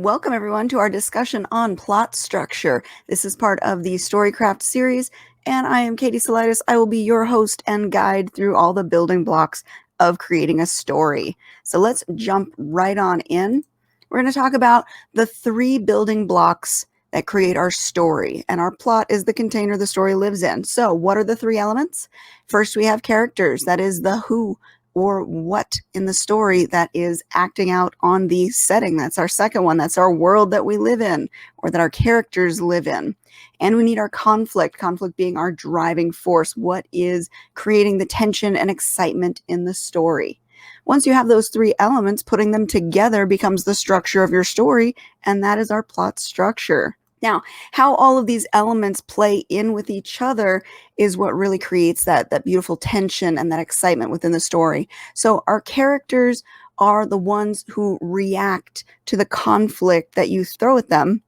Welcome everyone to our discussion on plot structure. This is part of the Storycraft series, and I am Katie Salidas. I will be your host and guide through all the building blocks of creating a story. So let's jump right on in. We're going to talk about the three building blocks that create our story, and our plot is the container the story lives in. So what are the three elements? First, we have characters. That is the who or what in the story that is acting out on the setting. That's our second one. That's our world that we live in, or that our characters live in. And we need our conflict being our driving force. What is creating the tension and excitement in the story? Once you have those three elements, putting them together becomes the structure of your story, and that is our plot structure. Now, how all of these elements play in with each other is what really creates that beautiful tension and that excitement within the story. So our characters are the ones who react to the conflict that you throw at them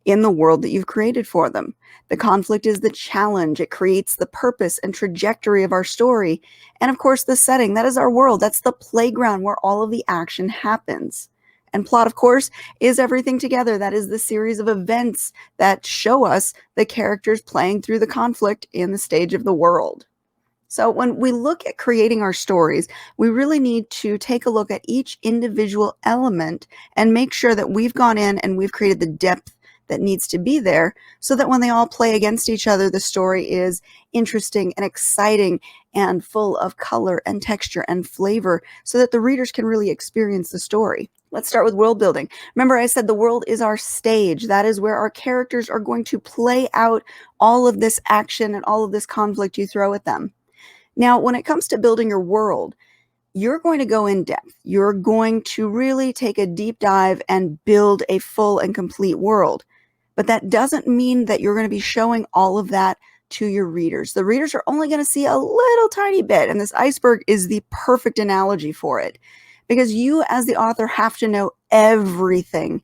in the world that you've created for them. The conflict is the challenge. It creates the purpose and trajectory of our story. And of course, the setting, that is our world. That's the playground where all of the action happens. And plot, of course, is everything together. That is the series of events that show us the characters playing through the conflict in the stage of the world. So when we look at creating our stories, we really need to take a look at each individual element and make sure that we've gone in and we've created the depth that needs to be there so that when they all play against each other, the story is interesting and exciting and full of color and texture and flavor so that the readers can really experience the story. Let's start with world building. Remember, I said the world is our stage. That is where our characters are going to play out all of this action and all of this conflict you throw at them. Now, when it comes to building your world, you're going to go in depth. You're going to really take a deep dive and build a full and complete world. But that doesn't mean that you're going to be showing all of that to your readers. The readers are only going to see a little tiny bit, and this iceberg is the perfect analogy for it. Because you, as the author, have to know everything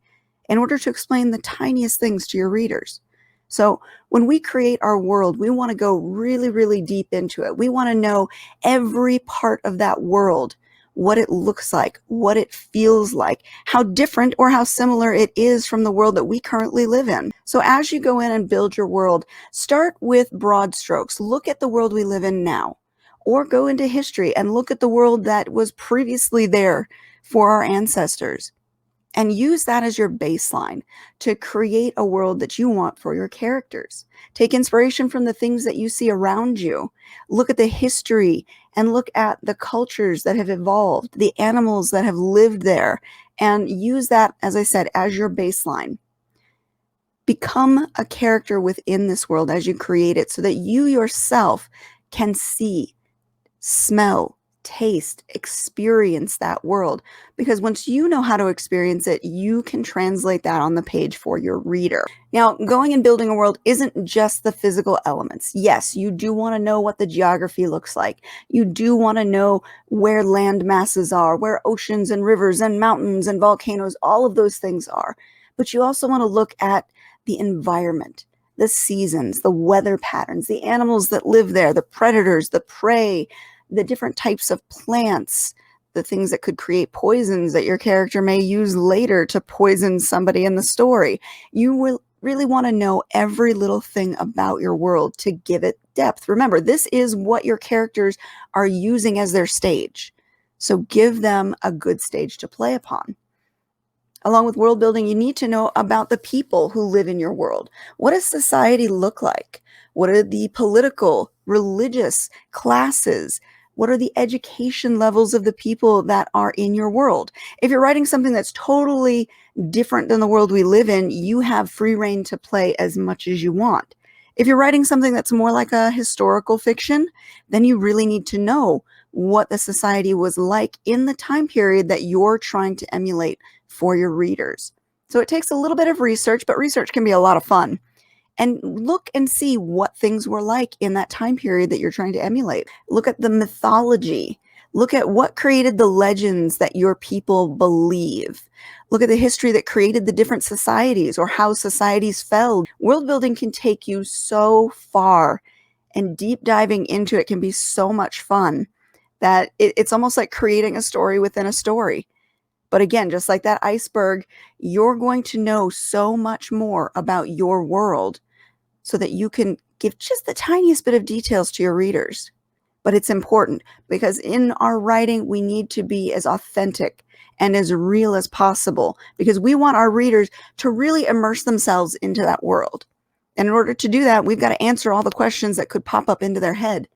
in order to explain the tiniest things to your readers. So when we create our world, we want to go really, really deep into it. We want to know every part of that world, what it looks like, what it feels like, how different or how similar it is from the world that we currently live in. So as you go in and build your world, start with broad strokes. Look at the world we live in now. Or go into history and look at the world that was previously there for our ancestors. And use that as your baseline to create a world that you want for your characters. Take inspiration from the things that you see around you. Look at the history and look at the cultures that have evolved, the animals that have lived there, and use that, as I said, as your baseline. Become a character within this world as you create it so that you yourself can see, smell, taste, experience that world. Because once you know how to experience it, you can translate that on the page for your reader. Now, going and building a world isn't just the physical elements. Yes, you do want to know what the geography looks like. You do want to know where land masses are, where oceans and rivers and mountains and volcanoes, all of those things are. But you also want to look at the environment, the seasons, the weather patterns, the animals that live there, the predators, the prey, the different types of plants, the things that could create poisons that your character may use later to poison somebody in the story. You will really want to know every little thing about your world to give it depth. Remember, this is what your characters are using as their stage. So give them a good stage to play upon. Along with world building, you need to know about the people who live in your world. What does society look like? What are the political, religious classes? What are the education levels of the people that are in your world? If you're writing something that's totally different than the world we live in, you have free reign to play as much as you want. If you're writing something that's more like a historical fiction, then you really need to know what the society was like in the time period that you're trying to emulate for your readers. So it takes a little bit of research, but research can be a lot of fun. And look and see what things were like in that time period that you're trying to emulate. Look at the mythology. Look at what created the legends that your people believe. Look at the history that created the different societies or how societies fell. World building can take you so far, and deep diving into it can be so much fun that it's almost like creating a story within a story. But again, just like that iceberg, you're going to know so much more about your world so that you can give just the tiniest bit of details to your readers. But it's important because in our writing, we need to be as authentic and as real as possible because we want our readers to really immerse themselves into that world. And in order to do that, we've got to answer all the questions that could pop up into their head.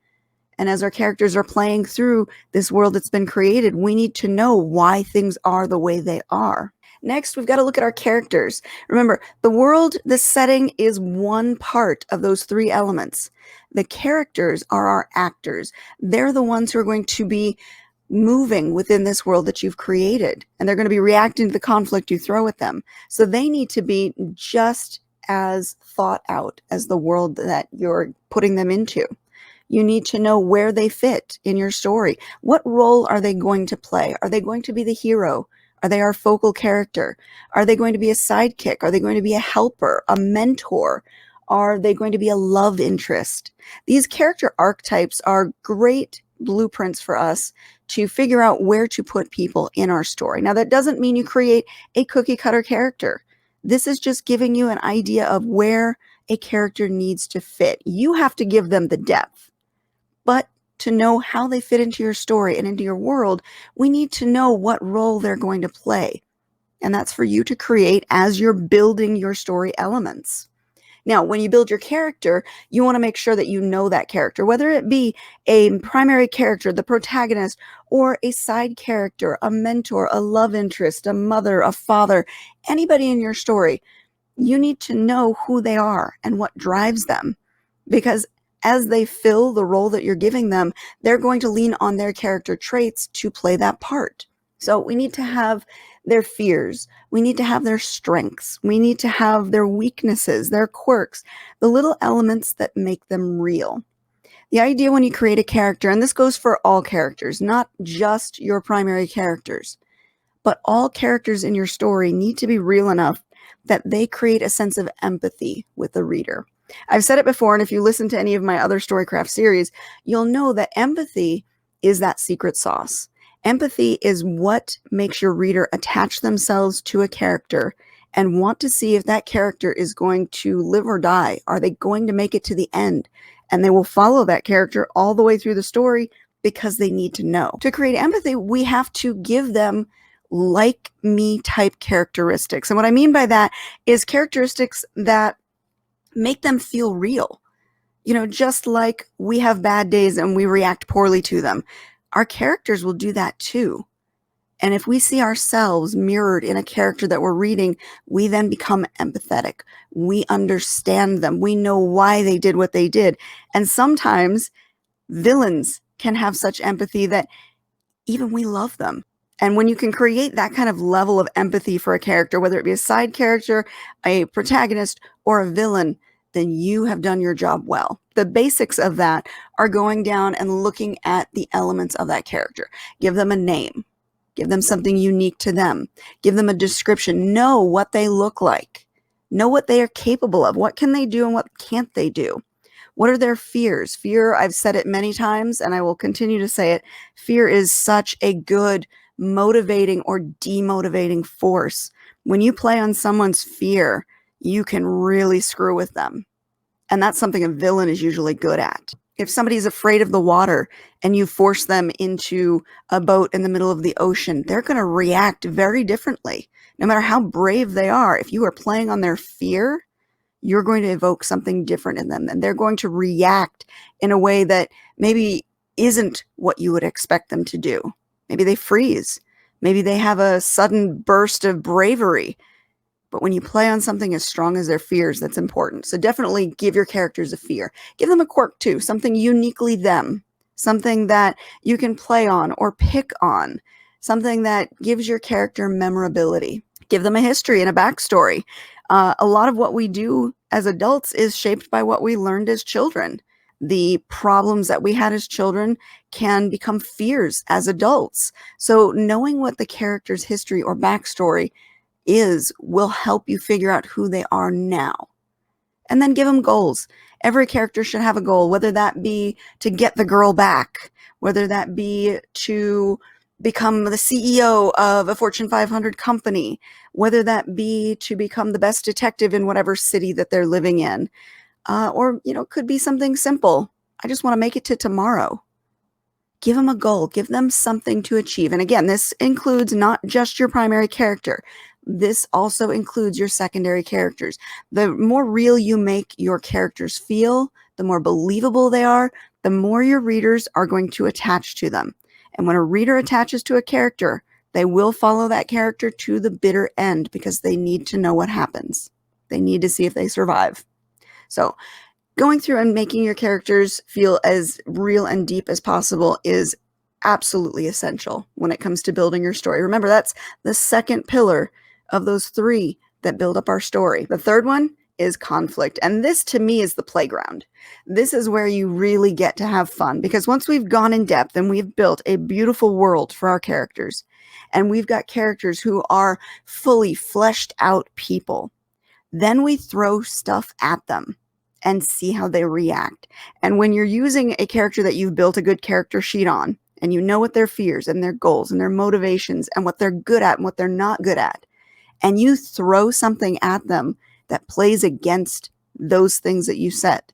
And as our characters are playing through this world that's been created, we need to know why things are the way they are. Next, we've got to look at our characters. Remember, the world, the setting is one part of those three elements. The characters are our actors. They're the ones who are going to be moving within this world that you've created, and they're going to be reacting to the conflict you throw at them. So they need to be just as thought out as the world that you're putting them into. You need to know where they fit in your story. What role are they going to play? Are they going to be the hero? Are they our focal character? Are they going to be a sidekick? Are they going to be a helper, a mentor? Are they going to be a love interest? These character archetypes are great blueprints for us to figure out where to put people in our story. Now, that doesn't mean you create a cookie cutter character. This is just giving you an idea of where a character needs to fit. You have to give them the depth. But to know how they fit into your story and into your world, we need to know what role they're going to play. And that's for you to create as you're building your story elements. Now, when you build your character, you want to make sure that you know that character, whether it be a primary character, the protagonist, or a side character, a mentor, a love interest, a mother, a father, anybody in your story. You need to know who they are and what drives them, because as they fill the role that you're giving them, they're going to lean on their character traits to play that part. So we need to have their fears. We need to have their strengths. We need to have their weaknesses, their quirks, the little elements that make them real. The idea when you create a character, and this goes for all characters, not just your primary characters, but all characters in your story need to be real enough that they create a sense of empathy with the reader. I've said it before, and if you listen to any of my other Storycraft series, you'll know that empathy is that secret sauce. Empathy is what makes your reader attach themselves to a character and want to see if that character is going to live or die. Are they going to make it to the end? And they will follow that character all the way through the story because they need to know. To create empathy, we have to give them like me type characteristics. And what I mean by that is characteristics that make them feel real. You know, just like we have bad days and we react poorly to them, our characters will do that too. And if we see ourselves mirrored in a character that we're reading, we then become empathetic. We understand them. We know why they did what they did. And sometimes villains can have such empathy that even we love them. And when you can create that kind of level of empathy for a character, whether it be a side character, a protagonist, or a villain, then you have done your job well. The basics of that are going down and looking at the elements of that character. Give them a name. Give them something unique to them. Give them a description. Know what they look like. Know what they are capable of. What can they do and what can't they do? What are their fears? Fear, I've said it many times, and I will continue to say it. Fear is such a good motivating or demotivating force. When you play on someone's fear, you can really screw with them. And that's something a villain is usually good at. If somebody's afraid of the water and you force them into a boat in the middle of the ocean, they're going to react very differently. No matter how brave they are, if you are playing on their fear, you're going to evoke something different in them. And they're going to react in a way that maybe isn't what you would expect them to do. Maybe they freeze. Maybe they have a sudden burst of bravery. But when you play on something as strong as their fears, that's important. So definitely give your characters a fear. Give them a quirk too, something uniquely them, something that you can play on or pick on, something that gives your character memorability. Give them a history and a backstory. A lot of what we do as adults is shaped by what we learned as children. The problems that we had as children can become fears as adults. So knowing what the character's history or backstory is will help you figure out who they are now. And then give them goals. Every character should have a goal, whether that be to get the girl back, whether that be to become the CEO of a Fortune 500 company, whether that be to become the best detective in whatever city that they're living in, or, could be something simple. I just want to make it to tomorrow. Give them a goal, give them something to achieve. And again, this includes not just your primary character. This also includes your secondary characters. The more real you make your characters feel, the more believable they are, the more your readers are going to attach to them. And when a reader attaches to a character, they will follow that character to the bitter end because they need to know what happens. They need to see if they survive. So going through and making your characters feel as real and deep as possible is absolutely essential when it comes to building your story. Remember, that's the second pillar of those three that build up our story. The third one is conflict. And this, to me, is the playground. This is where you really get to have fun, because once we've gone in depth and we've built a beautiful world for our characters, and we've got characters who are fully fleshed out people, then we throw stuff at them and see how they react. And when you're using a character that you've built a good character sheet on, and you know what their fears and their goals and their motivations and what they're good at and what they're not good at, and you throw something at them that plays against those things that you set,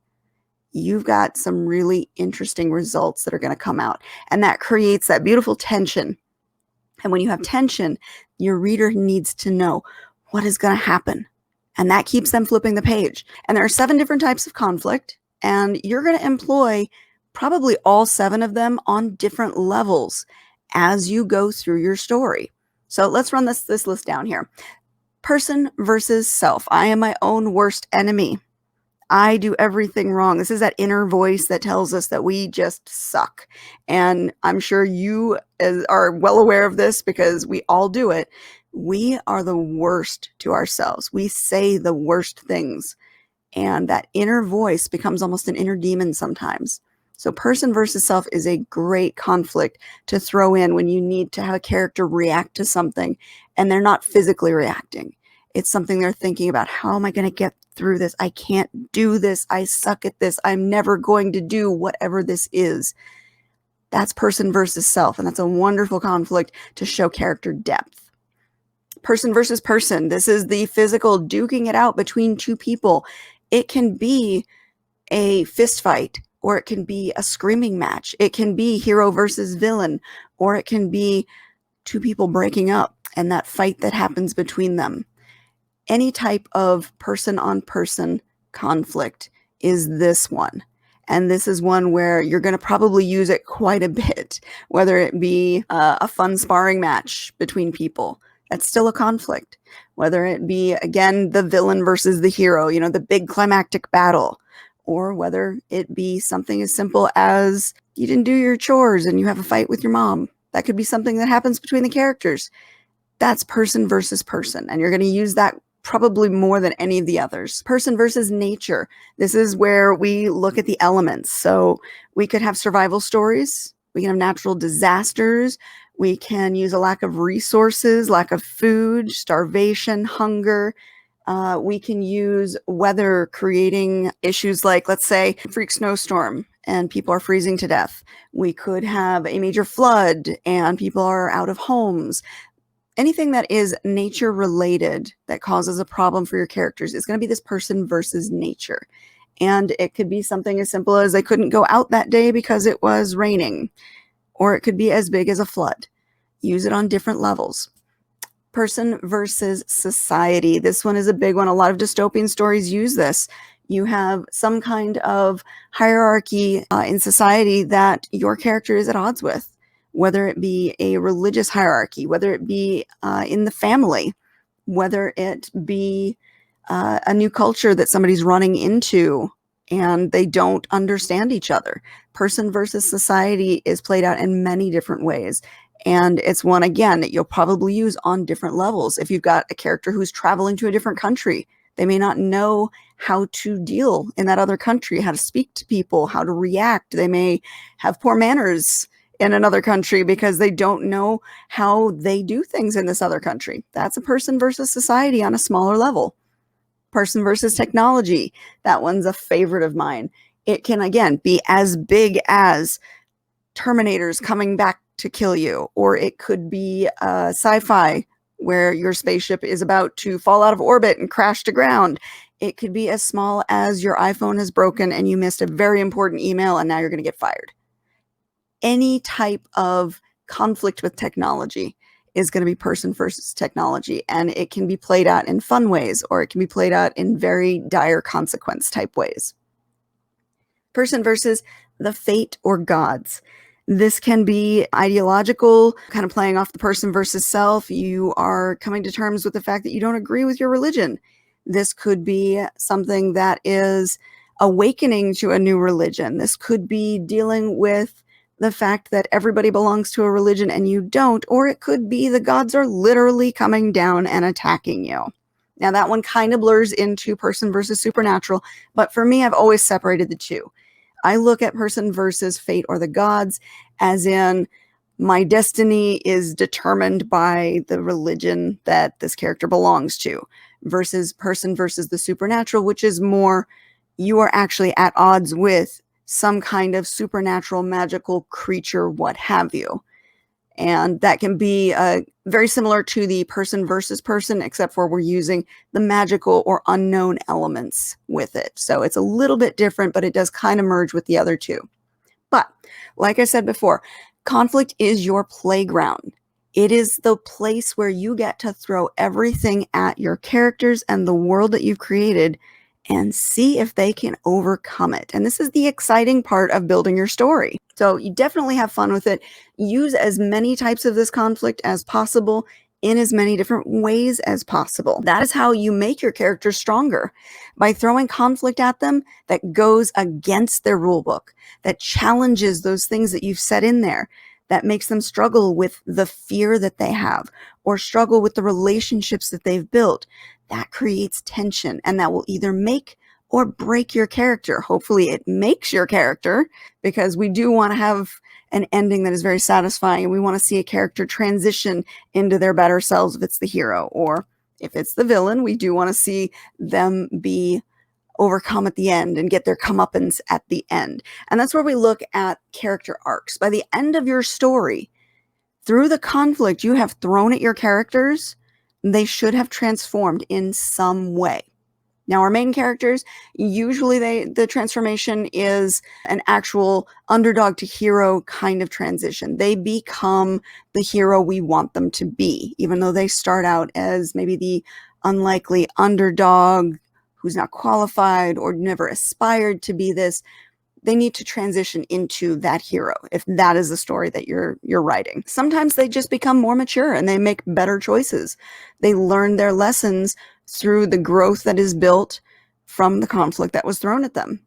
you've got some really interesting results that are going to come out. And that creates that beautiful tension. And when you have tension, your reader needs to know what is going to happen. And that keeps them flipping the page. And there are 7 different types of conflict, and you're going to employ probably all 7 of them on different levels as you go through your story. So let's run this list down here. Person versus self. I am my own worst enemy. I do everything wrong. This is that inner voice that tells us that we just suck. And I'm sure you are well aware of this because we all do it. We are the worst to ourselves. We say the worst things. And that inner voice becomes almost an inner demon sometimes. So person versus self is a great conflict to throw in when you need to have a character react to something and they're not physically reacting. It's something they're thinking about. How am I going to get through this? I can't do this. I suck at this. I'm never going to do whatever this is. That's person versus self. And that's a wonderful conflict to show character depth. Person versus person. This is the physical duking it out between 2 people. It can be a fist fight, or it can be a screaming match. It can be hero versus villain, or it can be 2 people breaking up and that fight that happens between them. Any type of person-on-person conflict is this one. And this is one where you're going to probably use it quite a bit, whether it be a fun sparring match between people. That's still a conflict. Whether it be, again, the villain versus the hero, the big climactic battle, or whether it be something as simple as you didn't do your chores and you have a fight with your mom. That could be something that happens between the characters. That's person versus person. And you're going to use that probably more than any of the others. Person versus nature. This is where we look at the elements. So we could have survival stories. We can have natural disasters. We can use a lack of resources, lack of food, starvation, hunger. We can use weather creating issues like, let's say, freak snowstorm and people are freezing to death. We could have a major flood and people are out of homes. Anything that is nature related that causes a problem for your characters is going to be this person versus nature. And it could be something as simple as they couldn't go out that day because it was raining, or it could be as big as a flood. Use it on different levels. Person versus society. This one is a big one. A lot of dystopian stories use this. You have some kind of hierarchy in society that your character is at odds with, whether it be a religious hierarchy, whether it be in the family, whether it be a new culture that somebody's running into and they don't understand each other. Person versus society is played out in many different ways. And it's one, again, that you'll probably use on different levels. If you've got a character who's traveling to a different country, they may not know how to deal in that other country, how to speak to people, how to react. They may have poor manners in another country because they don't know how they do things in this other country. That's a person versus society on a smaller level. Person versus technology. That one's a favorite of mine. It can, again, be as big as Terminators coming back to kill you, or it could be sci-fi where your spaceship is about to fall out of orbit and crash to ground. It could be as small as your iPhone has broken and you missed a very important email and now you're going to get fired. Any type of conflict with technology is going to be person versus technology, and it can be played out in fun ways, or it can be played out in very dire consequence type ways. Person versus the fate or gods. This can be ideological, kind of playing off the person versus self. You are coming to terms with the fact that you don't agree with your religion. This could be something that is awakening to a new religion. This could be dealing with the fact that everybody belongs to a religion and you don't, or it could be the gods are literally coming down and attacking you. Now that one kind of blurs into person versus supernatural, but for me, I've always separated the two. I look at person versus fate or the gods as in my destiny is determined by the religion that this character belongs to, versus person versus the supernatural, which is more you are actually at odds with some kind of supernatural magical creature, what have you. And that can be very similar to the person versus person, except for we're using the magical or unknown elements with it. So it's a little bit different, but it does kind of merge with the other two. But like I said before, conflict is your playground. It is the place where you get to throw everything at your characters and the world that you've created and see if they can overcome it. And this is the exciting part of building your story. So you definitely have fun with it. Use as many types of this conflict as possible in as many different ways as possible. That is how you make your characters stronger, by throwing conflict at them that goes against their rule book, that challenges those things that you've set in there, that makes them struggle with the fear that they have or struggle with the relationships that they've built. That creates tension, and that will either make or break your character. Hopefully it makes your character, because we do want to have an ending that is very satisfying, and we want to see a character transition into their better selves if it's the hero, or if it's the villain, we do want to see them be overcome at the end and get their comeuppance at the end. And that's where we look at character arcs. By the end of your story, through the conflict you have thrown at your characters, they should have transformed in some way. Now, our main characters, usually the transformation is an actual underdog to hero kind of transition. They become the hero we want them to be, even though they start out as maybe the unlikely underdog who's not qualified or never aspired to be this. They need to transition into that hero if that is the story that you're writing. Sometimes they just become more mature and they make better choices. They learn their lessons through the growth that is built from the conflict that was thrown at them.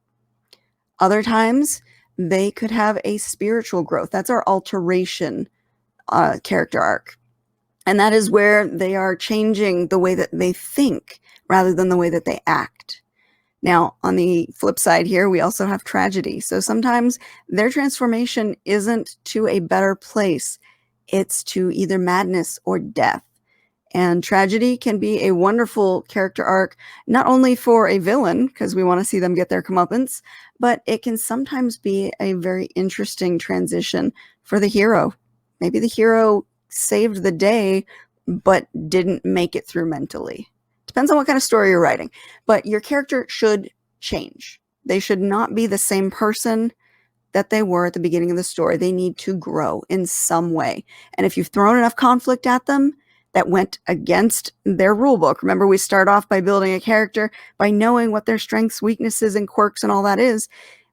Other times, they could have a spiritual growth. That's our alteration character arc. And that is where they are changing the way that they think rather than the way that they act. Now, on the flip side here, we also have tragedy. So sometimes their transformation isn't to a better place. It's to either madness or death. And tragedy can be a wonderful character arc, not only for a villain, because we want to see them get their comeuppance, but it can sometimes be a very interesting transition for the hero. Maybe the hero saved the day, but didn't make it through mentally. Depends on what kind of story you're writing, but your character should change. They should not be the same person that they were at the beginning of the story. They need to grow in some way. And if you've thrown enough conflict at them that went against their rule book, remember we start off by building a character by knowing what their strengths, weaknesses, and quirks and all that is.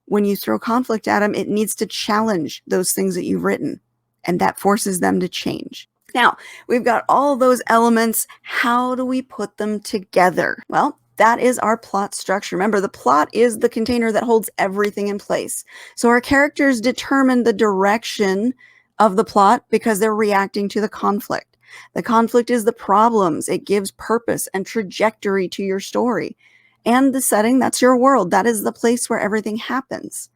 When you throw conflict at them, it needs to challenge those things that you've written, and that forces them to change. Now, we've got all those elements. How do we put them together? Well, that is our plot structure. Remember, the plot is the container that holds everything in place. So our characters determine the direction of the plot because they're reacting to the conflict. The conflict is the problems. It gives purpose and trajectory to your story. And the setting, that's your world. That is the place where everything happens.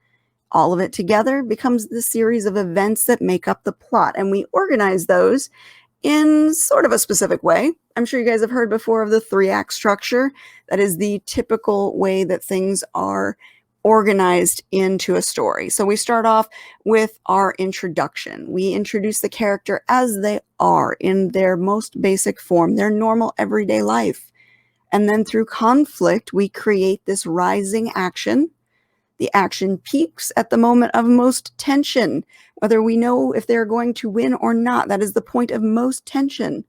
All of it together becomes the series of events that make up the plot. And we organize those in sort of a specific way. I'm sure you guys have heard before of the 3-act structure. That is the typical way that things are organized into a story. So we start off with our introduction. We introduce the character as they are in their most basic form, their normal everyday life. And then through conflict, we create this rising action. The action peaks at the moment of most tension, whether we know if they're going to win or not. That is the point of most tension.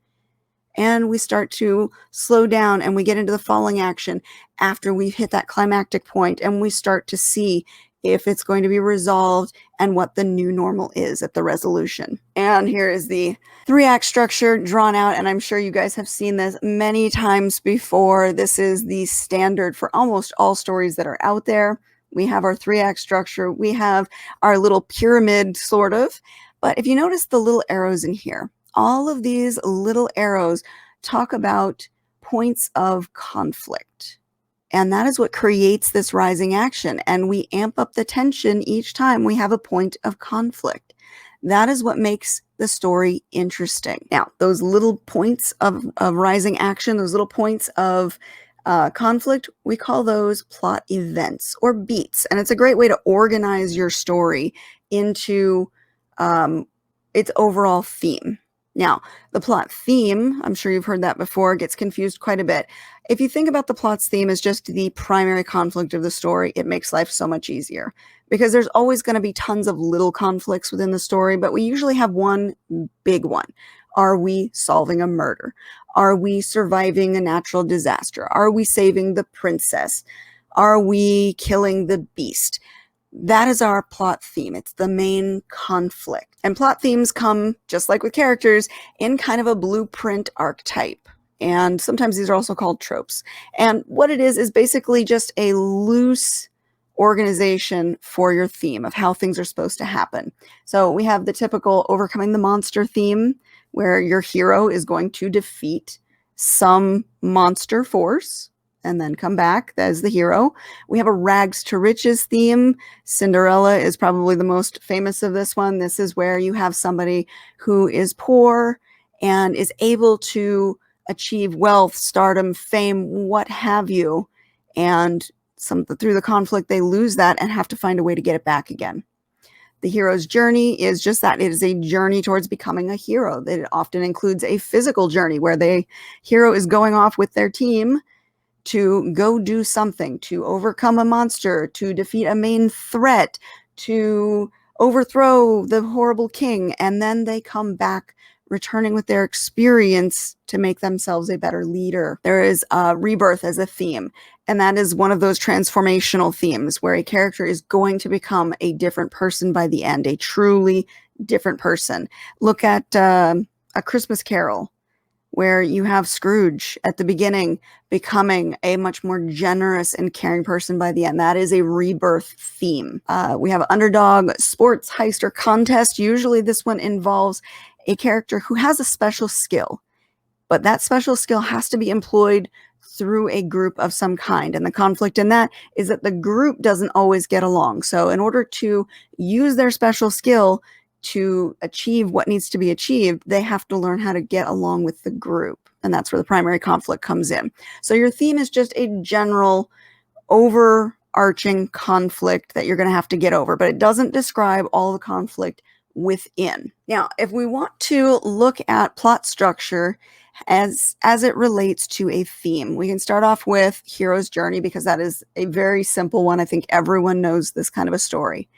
And we start to slow down and we get into the falling action after we've hit that climactic point, and we start to see if it's going to be resolved and what the new normal is at the resolution. And here is the 3-act structure drawn out, and I'm sure you guys have seen this many times before. This is the standard for almost all stories that are out there. We have our 3-act structure. We have our little pyramid, sort of. But if you notice the little arrows in here, all of these little arrows talk about points of conflict. And that is what creates this rising action. And we amp up the tension each time we have a point of conflict. That is what makes the story interesting. Now, those little points of rising action, those little points of conflict, we call those plot events or beats. And it's a great way to organize your story into its overall theme. Now, the plot theme, I'm sure you've heard that before, gets confused quite a bit. If you think about the plot's theme as just the primary conflict of the story, it makes life so much easier, because there's always going to be tons of little conflicts within the story, but we usually have one big one. Are we solving a murder? Are we surviving a natural disaster? Are we saving the princess? Are we killing the beast? That is our plot theme. It's the main conflict. And plot themes come, just like with characters, in kind of a blueprint archetype. And sometimes these are also called tropes. And what it is basically just a loose organization for your theme of how things are supposed to happen. So we have the typical overcoming the monster theme, where your hero is going to defeat some monster force and then come back as the hero. We have a rags to riches theme. Cinderella is probably the most famous of this one. This is where you have somebody who is poor and is able to achieve wealth, stardom, fame, what have you. And through the conflict, they lose that and have to find a way to get it back again. The hero's journey is just that. It is a journey towards becoming a hero. It often includes a physical journey where the hero is going off with their team to go do something, to overcome a monster, to defeat a main threat, to overthrow the horrible king, and then they come back returning with their experience to make themselves a better leader. There is rebirth as a theme, and that is one of those transformational themes where a character is going to become a different person by the end, a truly different person. Look at A Christmas Carol, where you have Scrooge at the beginning becoming a much more generous and caring person by the end. That is a rebirth theme. We have underdog, sports, heist, or contest. Usually this one involves a character who has a special skill, but that special skill has to be employed through a group of some kind. And the conflict in that is that the group doesn't always get along. So in order to use their special skill to achieve what needs to be achieved, they have to learn how to get along with the group. And that's where the primary conflict comes in. So your theme is just a general overarching conflict that you're going to have to get over, but it doesn't describe all the conflict within. Now, if we want to look at plot structure as it relates to a theme, we can start off with hero's journey, because that is a very simple one. I think everyone knows this kind of a story.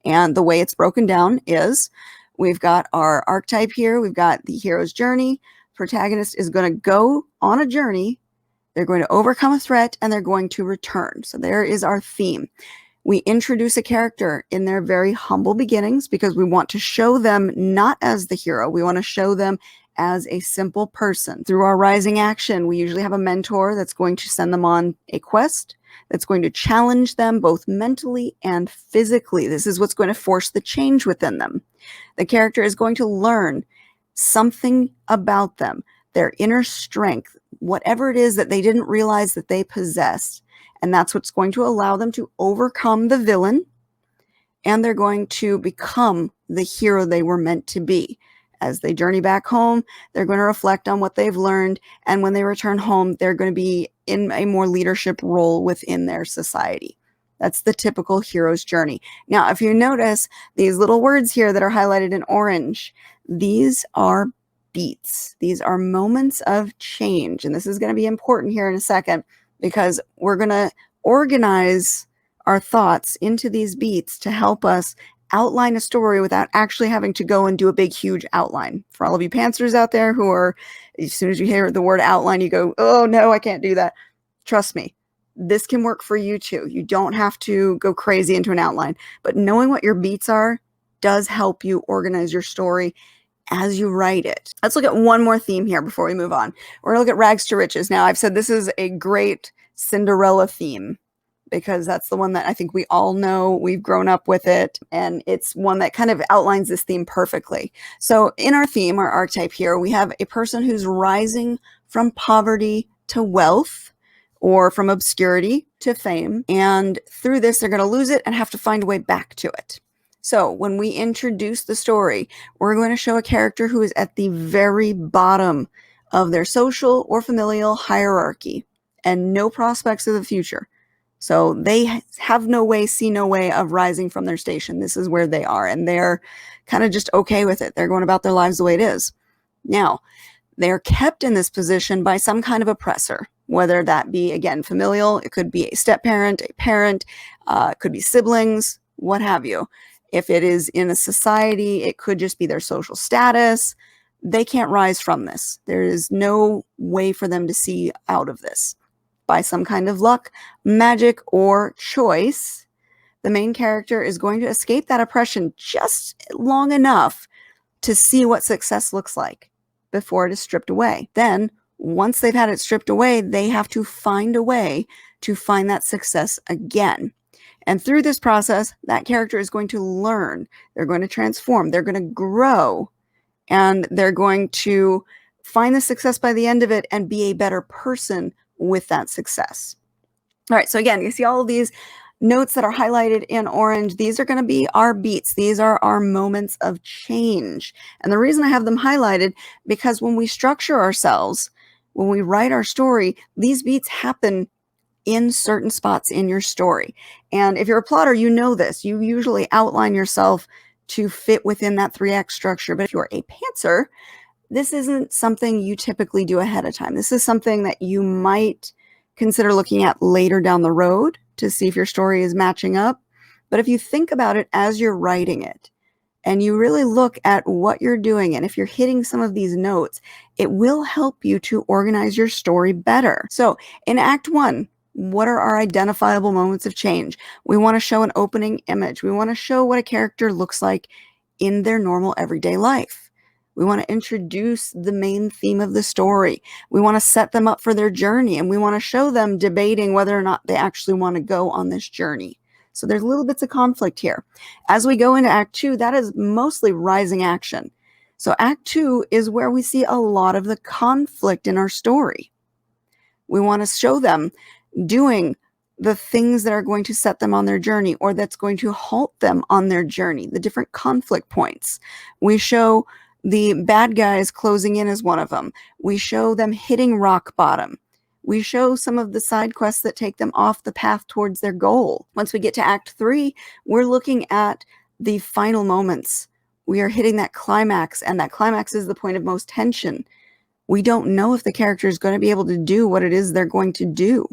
And the way it's broken down is we've got our archetype here. We've got the hero's journey. Protagonist is going to go on a journey. They're going to overcome a threat and they're going to return. So there is our theme. We introduce a character in their very humble beginnings because we want to show them not as the hero. We want to show them as a simple person. Through our rising action, we usually have a mentor that's going to send them on a quest that's going to challenge them both mentally and physically. This is what's going to force the change within them. The character is going to learn something about them, their inner strength, whatever it is that they didn't realize that they possessed. And that's what's going to allow them to overcome the villain, and they're going to become the hero they were meant to be. As they journey back home, they're going to reflect on what they've learned, and when they return home, they're going to be in a more leadership role within their society. That's the typical hero's journey. Now, if you notice these little words here that are highlighted in orange, these are beats. These are moments of change. And this is going to be important here in a second because we're going to organize our thoughts into these beats to help us outline a story without actually having to go and do a big, huge outline. For all of you pantsers out there who are, as soon as you hear the word outline, you go, oh no, I can't do that. Trust me, this can work for you too. You don't have to go crazy into an outline, but knowing what your beats are does help you organize your story as you write it. Let's look at one more theme here before we move on. We're gonna look at rags to riches. Now, I've said this is a great Cinderella theme because that's the one that I think we all know. We've grown up with it, and it's one that kind of outlines this theme perfectly. So in our theme, our archetype here, we have a person who's rising from poverty to wealth, or from obscurity to fame. And through this, they're going to lose it and have to find a way back to it. So when we introduce the story, we're going to show a character who is at the very bottom of their social or familial hierarchy and no prospects of the future. So they have no way, see no way of rising from their station. This is where they are, and they're kind of just okay with it. They're going about their lives the way it is. Now, they're kept in this position by some kind of oppressor, whether that be, again, familial, it could be a step-parent, a parent, it could be siblings, what have you. If it is in a society, it could just be their social status. They can't rise from this. There is no way for them to see out of this. By some kind of luck, magic, or choice, the main character is going to escape that oppression just long enough to see what success looks like before it is stripped away. Then, once they've had it stripped away, they have to find a way to find that success again. And through this process, that character is going to learn, they're going to transform, they're going to grow, and they're going to find the success by the end of it and be a better person with that success. All right, so again, you see all of these notes that are highlighted in orange. These are going to be our beats. These are our moments of change. And the reason I have them highlighted, because when we structure ourselves, when we write our story, these beats happen in certain spots in your story. And if you're a plotter, you know this. You usually outline yourself to fit within that 3-act structure. But if you're a pantser, this isn't something you typically do ahead of time. This is something that you might consider looking at later down the road to see if your story is matching up. But if you think about it as you're writing it, and you really look at what you're doing, and if you're hitting some of these notes, it will help you to organize your story better. So in Act 1, what are our identifiable moments of change? We want to show an opening image. We want to show what a character looks like in their normal everyday life. We want to introduce the main theme of the story. We want to set them up for their journey, and we want to show them debating whether or not they actually want to go on this journey. So there's little bits of conflict here. As we go into Act 2, that is mostly rising action. So Act 2 is where we see a lot of the conflict in our story. We want to show them doing the things that are going to set them on their journey, or that's going to halt them on their journey, the different conflict points. We show the bad guys closing in as one of them. We show them hitting rock bottom. We show some of the side quests that take them off the path towards their goal. Once we get to Act 3, we're looking at the final moments. We are hitting that climax, and that climax is the point of most tension. We don't know if the character is going to be able to do what it is they're going to do.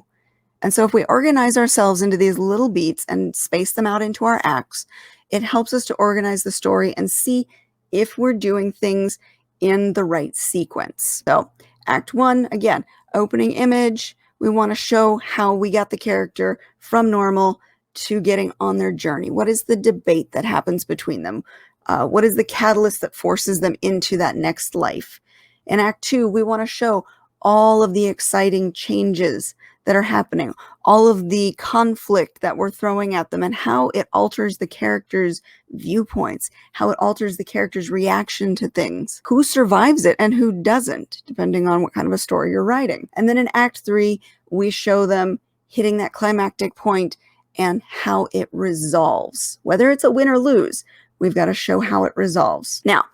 And so if we organize ourselves into these little beats and space them out into our acts, it helps us to organize the story and see if we're doing things in the right sequence. So Act 1, again, opening image. We want to show how we got the character from normal to getting on their journey. What is the debate that happens between them? What is the catalyst that forces them into that next life? In Act 2, we want to show all of the exciting changes that are happening, all of the conflict that we're throwing at them, and how it alters the character's viewpoints, how it alters the character's reaction to things, who survives it and who doesn't, depending on what kind of a story you're writing. And then in Act 3, we show them hitting that climactic point and how it resolves. Whether it's a win or lose, we've got to show how it resolves. Now,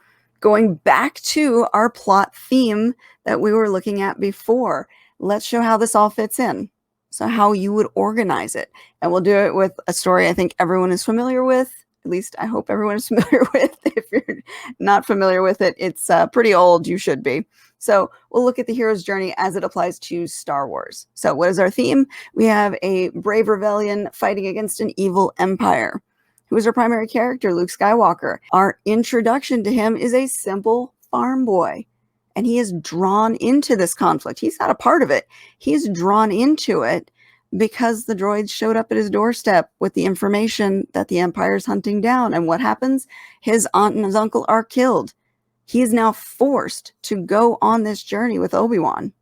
going back to our plot theme that we were looking at before, let's show how this all fits in. So how you would organize it. And we'll do it with a story I think everyone is familiar with. At least I hope everyone is familiar with. If you're not familiar with it, it's pretty old. You should be. So we'll look at the hero's journey as it applies to Star Wars. So what is our theme? We have a brave rebellion fighting against an evil empire. Who is our primary character? Luke Skywalker. Our introduction to him is a simple farm boy. And he is drawn into this conflict. He's not a part of it. He's drawn into it because the droids showed up at his doorstep with the information that the Empire's hunting down. And what happens? His aunt and his uncle are killed. He is now forced to go on this journey with Obi-Wan.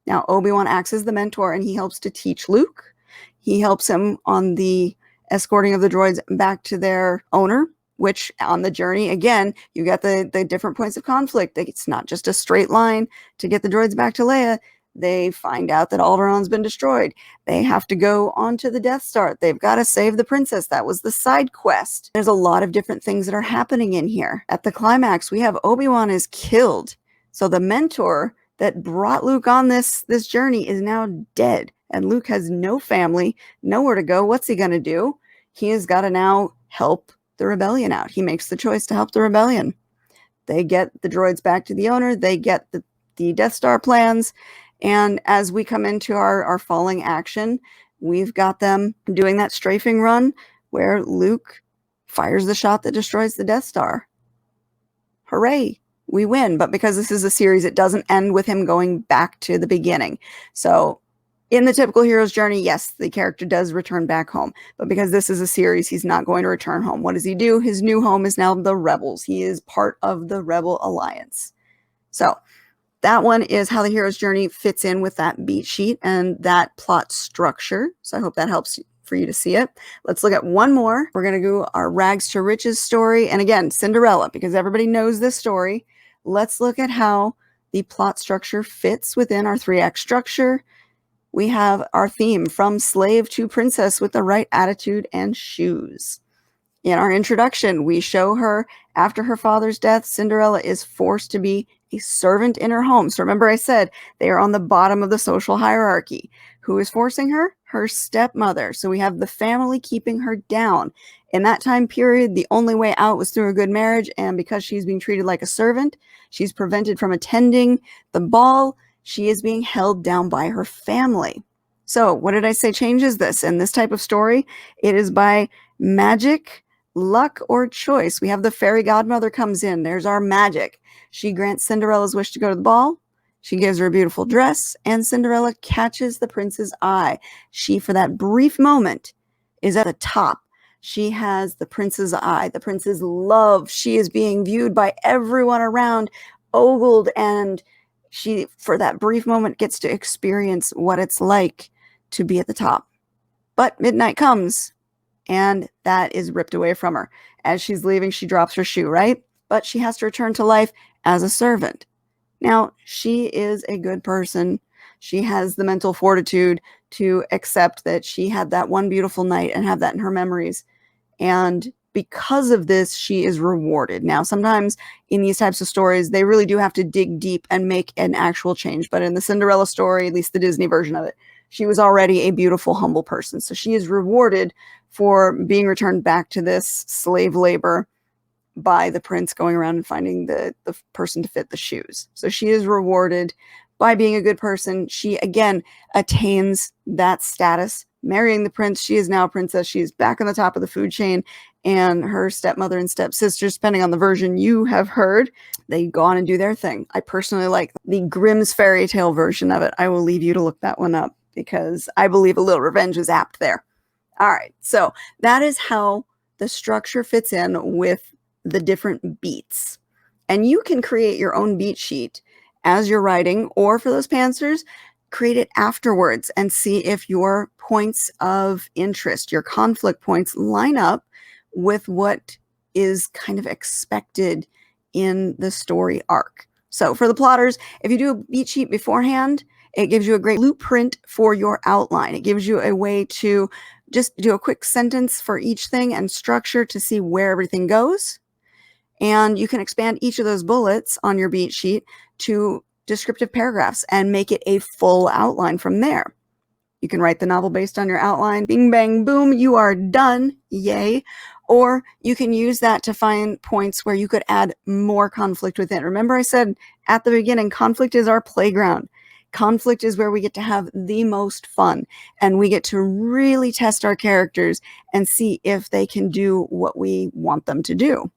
Now, Obi-Wan acts as the mentor, and he helps to teach Luke. He helps him on the escorting of the droids back to their owner, which on the journey, again, you got the different points of conflict. It's not just a straight line to get the droids back to Leia. They find out that Alderaan's been destroyed. They have to go onto the Death Star. They've got to save the princess. That was the side quest. There's a lot of different things that are happening in here. At the climax, we have Obi-Wan is killed. So the mentor that brought Luke on this journey is now dead. And Luke has no family, nowhere to go. What's he going to do? He has got to now help the rebellion out. He makes the choice to help the rebellion. They get the droids back to the owner. They get the Death Star plans. And as we come into our falling action, we've got them doing that strafing run where Luke fires the shot that destroys the Death Star. Hooray, we win. But because this is a series, it doesn't end with him going back to the beginning. So in the typical hero's journey, yes, the character does return back home. But because this is a series, he's not going to return home. What does he do? His new home is now the Rebels. He is part of the Rebel Alliance. So that one is how the hero's journey fits in with that beat sheet and that plot structure. So I hope that helps for you to see it. Let's look at one more. We're going to do our rags to riches story. And again, Cinderella, because everybody knows this story. Let's look at how the plot structure fits within our 3-act structure. We have our theme from slave to princess with the right attitude and shoes. In our introduction, we show her after her father's death, Cinderella is forced to be a servant in her home. So remember I said they are on the bottom of the social hierarchy. Who is forcing her? Her stepmother. So we have the family keeping her down. In that time period, the only way out was through a good marriage. And because she's being treated like a servant, she's prevented from attending the ball. She is being held down by her family. So what did I say changes this? In this type of story, it is by magic, luck, or choice. We have the fairy godmother comes in. There's our magic. She grants Cinderella's wish to go to the ball. She gives her a beautiful dress, and Cinderella catches the prince's eye. She, for that brief moment, is at the top. She has the prince's eye, the prince's love. She is being viewed by everyone around, ogled, and she, for that brief moment, gets to experience what it's like to be at the top. But midnight comes, and that is ripped away from her. As she's leaving, she drops her shoe, right? But she has to return to life as a servant. Now, she is a good person. She has the mental fortitude to accept that she had that one beautiful night and have that in her memories. And because of this, she is rewarded. Now, sometimes in these types of stories, they really do have to dig deep and make an actual change. But in the Cinderella story, at least the Disney version of it, she was already a beautiful, humble person. So she is rewarded for being returned back to this slave labor by the prince going around and finding the person to fit the shoes. So she is rewarded by being a good person. She, again, attains that status. Marrying the prince, she is now a princess. She is back on the top of the food chain. And her stepmother and stepsisters, depending on the version you have heard, they go on and do their thing. I personally like the Grimm's fairy tale version of it. I will leave you to look that one up because I believe a little revenge is apt there. All right, so that is how the structure fits in with the different beats. And you can create your own beat sheet as you're writing, or for those pantsers, create it afterwards and see if your points of interest, your conflict points, line up with what is kind of expected in the story arc. So for the plotters, if you do a beat sheet beforehand, it gives you a great blueprint for your outline. It gives you a way to just do a quick sentence for each thing and structure to see where everything goes. And you can expand each of those bullets on your beat sheet to descriptive paragraphs and make it a full outline from there. You can write the novel based on your outline. Bing, bang, boom, you are done. Yay. Or you can use that to find points where you could add more conflict within. Remember I said at the beginning, conflict is our playground. Conflict is where we get to have the most fun, and we get to really test our characters and see if they can do what we want them to do.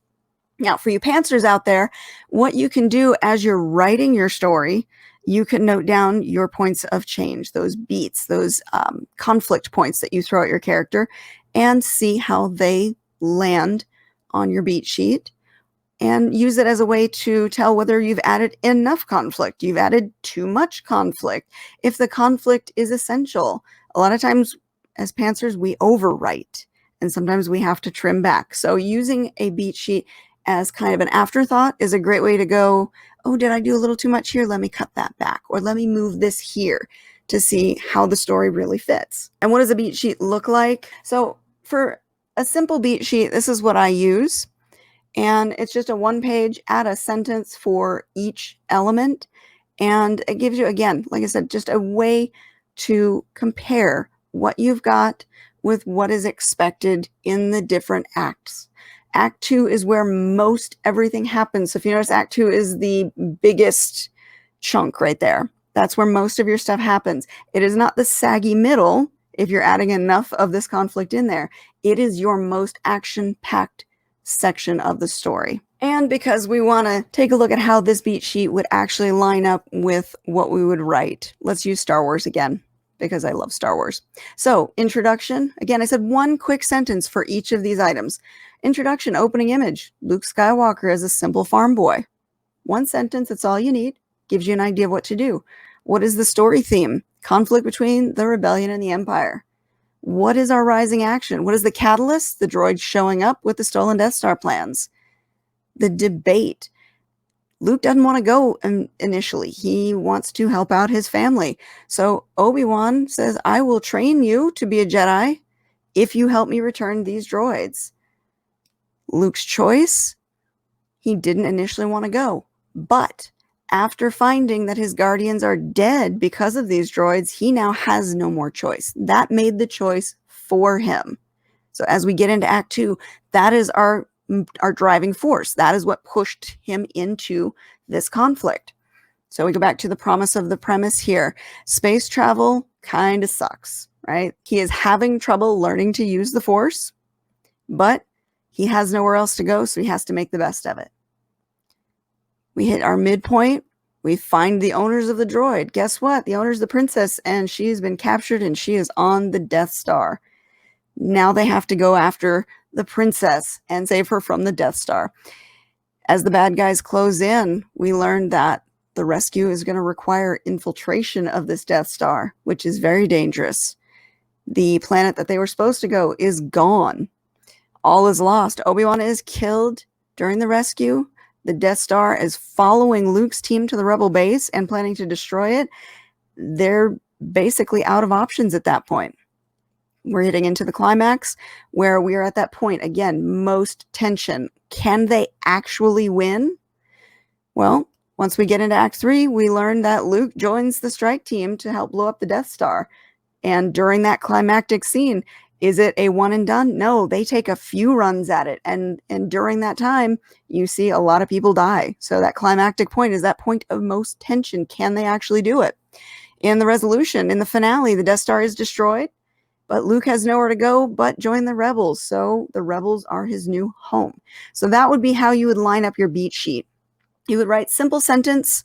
Now, for you pantsers out there, what you can do as you're writing your story, you can note down your points of change, those beats, those conflict points that you throw at your character, and see how they land on your beat sheet, and use it as a way to tell whether you've added enough conflict, you've added too much conflict, if the conflict is essential. A lot of times as pantsers, we overwrite, and sometimes we have to trim back. So using a beat sheet as kind of an afterthought is a great way to go, oh, did I do a little too much here? Let me cut that back, or let me move this here to see how the story really fits. And what does a beat sheet look like? So for a simple beat sheet, this is what I use. And it's just a one-page, add a sentence for each element. And it gives you, again, like I said, just a way to compare what you've got with what is expected in the different acts. Act 2 is where most everything happens. So if you notice, Act 2 is the biggest chunk right there. That's where most of your stuff happens. It is not the saggy middle if you're adding enough of this conflict in there. It is your most action-packed section of the story. And because we want to take a look at how this beat sheet would actually line up with what we would write, let's use Star Wars again, because I love Star Wars. So, introduction. Again, I said one quick sentence for each of these items. Introduction, opening image. Luke Skywalker as a simple farm boy. One sentence, that's all you need. Gives you an idea of what to do. What is the story theme? Conflict between the rebellion and the Empire. What is our rising action? What is the catalyst? The droids showing up with the stolen Death Star plans. The debate. Luke doesn't want to go initially. He wants to help out his family. So Obi-Wan says, I will train you to be a Jedi if you help me return these droids. Luke's choice, he didn't initially want to go. But after finding that his guardians are dead because of these droids, he now has no more choice. That made the choice for him. So as we get into Act 2, that is our driving force. That is what pushed him into this conflict. So we go back to the promise of the premise here. Space travel kind of sucks, right? He is having trouble learning to use the Force, but he has nowhere else to go, so he has to make the best of it. We hit our midpoint. We find the owners of the droid. Guess what? The owner's the princess, and she has been captured, and she is on the Death Star. Now they have to go after the princess and save her from the Death Star. As the bad guys close in, we learn that the rescue is going to require infiltration of this Death Star, which is very dangerous. The planet that they were supposed to go is gone. All is lost. Obi-Wan is killed during the rescue. The Death Star is following Luke's team to the Rebel base and planning to destroy it. They're basically out of options at that point. We're hitting into the climax where we are at that point. Again, most tension. Can they actually win? Well, once we get into Act 3, we learn that Luke joins the strike team to help blow up the Death Star. And during that climactic scene, is it a one and done? No, they take a few runs at it. And during that time, you see a lot of people die. So that climactic point is that point of most tension. Can they actually do it? In the resolution, in the finale, the Death Star is destroyed, but Luke has nowhere to go but join the Rebels. So the Rebels are his new home. So that would be how you would line up your beat sheet. You would write simple sentence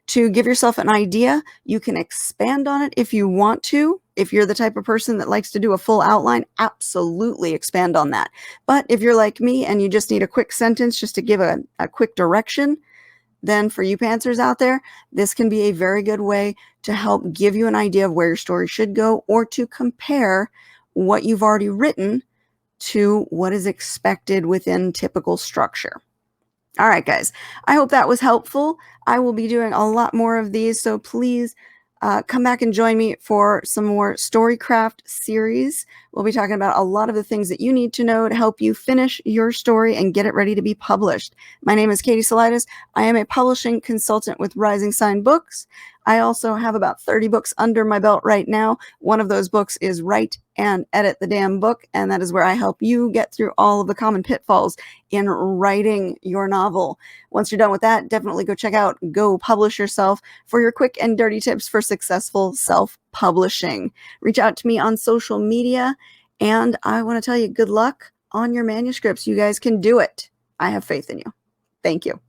to give yourself an idea. You can expand on it if you want to. If you're the type of person that likes to do a full outline, absolutely expand on that. But if you're like me and you just need a quick sentence just to give a quick direction, then for you pantsers out there, this can be a very good way to help give you an idea of where your story should go, or to compare what you've already written to what is expected within typical structure. All right, guys, I hope that was helpful. I will be doing a lot more of these, so please come back and join me for some more Storycraft series. We'll be talking about a lot of the things that you need to know to help you finish your story and get it ready to be published. My name is Katie Salidas. I am a publishing consultant with Rising Sign Books. I also have about 30 books under my belt right now. One of those books is Write and Edit the Damn Book, and that is where I help you get through all of the common pitfalls in writing your novel. Once you're done with that, definitely go check out Go Publish Yourself for your quick and dirty tips for successful self-publishing. Reach out to me on social media, and I want to tell you good luck on your manuscripts. You guys can do it. I have faith in you. Thank you.